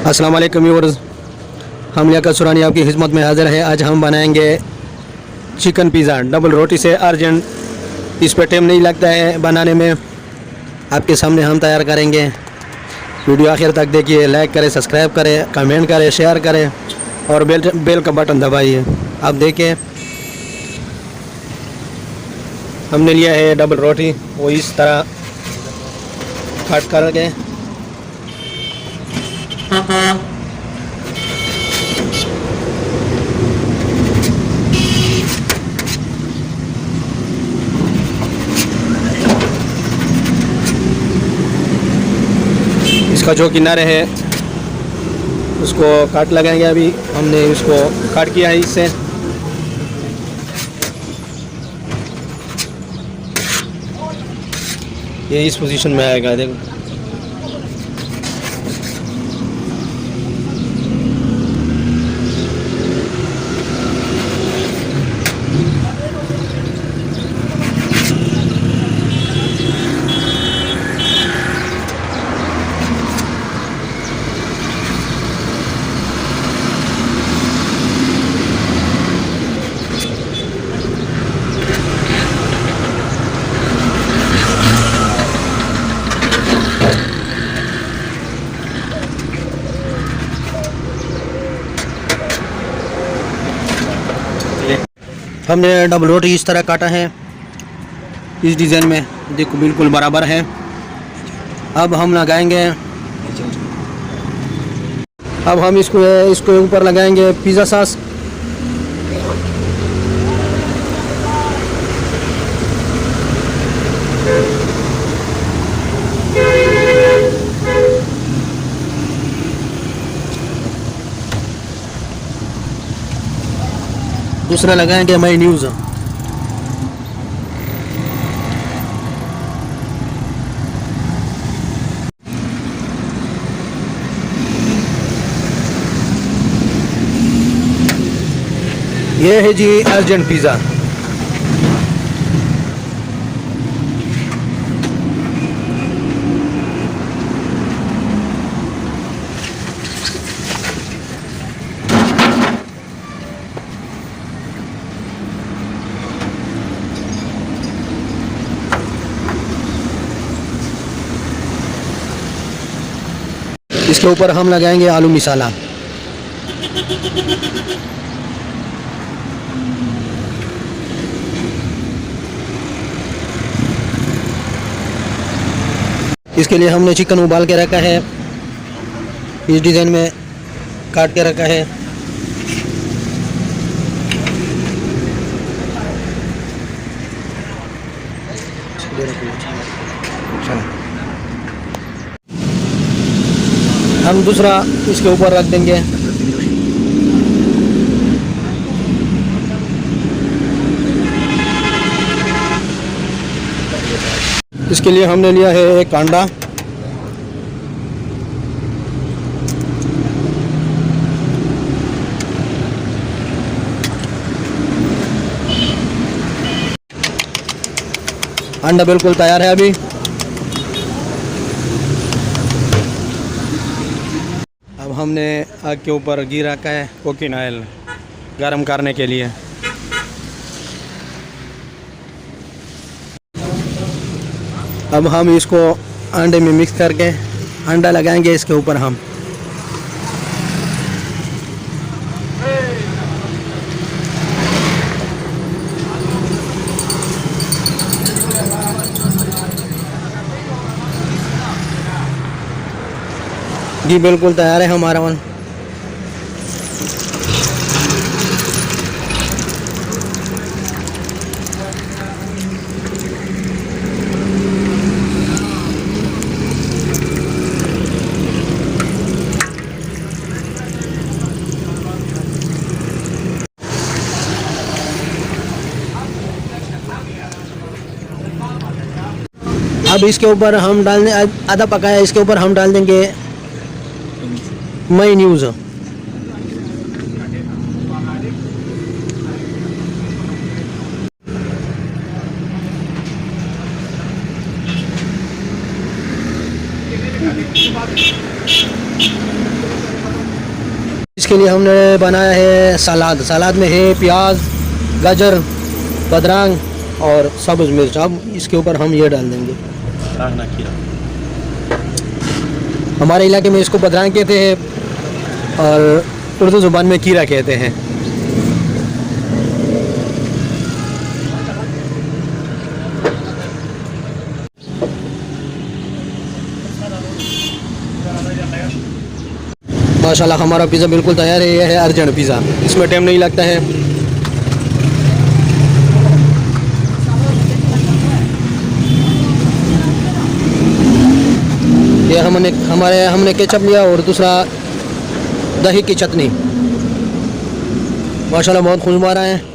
अस्सलाम वालेकुम व्यूअर्स, हम लियाकत सुरानी आपकी खिदमत में हाज़िर है। आज हम बनाएंगे चिकन पिज़्ज़ा डबल रोटी से। अर्जेंट, इस पर टाइम नहीं लगता है बनाने में। आपके सामने हम तैयार करेंगे। वीडियो आखिर तक देखिए, लाइक करें, सब्सक्राइब करें, कमेंट करें, शेयर करें और बेल का बटन दबाइए। आप देखिए, हमने लिया है डबल रोटी, वो इस तरह काट करके इसका जो किनारे है उसको काट लगाएंगे। अभी हमने इसको काट किया है इससे। ये इस पोजीशन में आएगा, देखो। हमने डबल रोटी इस तरह काटा है, इस डिज़ाइन में, देखो बिल्कुल बराबर है। अब हम लगाएंगे, अब हम इसको ऊपर लगाएंगे पिज़्ज़ा सॉस। दूसरा लगाएंगे मेयोनीज़। ये है जी अर्जेंट पिज़्ज़ा। इसके ऊपर हम लगाएंगे आलू मसाला। इसके लिए हमने चिकन उबाल के रखा है, इस डिज़ाइन में काट के रखा है। हम दूसरा इसके ऊपर रख देंगे। इसके लिए हमने लिया है एक अंडा। अंडा बिल्कुल तैयार है। अभी अब हमने आग के ऊपर घी रखा है, कुकिंग ऑयल गरम करने के लिए। अब हम इसको अंडे में मिक्स करके अंडा लगाएंगे इसके ऊपर हम। जी बिल्कुल तैयार है हमारा वन। अब इसके ऊपर हम डालने, आधा पकाया, इसके ऊपर हम डाल देंगे मेयोनीज़। इसके लिए हमने बनाया है सलाद। सलाद में है प्याज, गाजर, बदरांग और सब्ज़ मिर्च। अब इसके ऊपर हम ये डाल देंगे रांगना खीरा। हमारे इलाके में इसको बदरांग कहते हैं और उर्दू ज़ुबान में कीरा कहते हैं। माशाल्लाह हमारा पिज़्ज़ा बिल्कुल तैयार है। यह है अर्जेंट पिज़्ज़ा, इसमें टाइम नहीं लगता है। ये हमने केचप लिया और दूसरा दही की चटनी। माशाल्लाह बहुत खुशबू आ रहा है।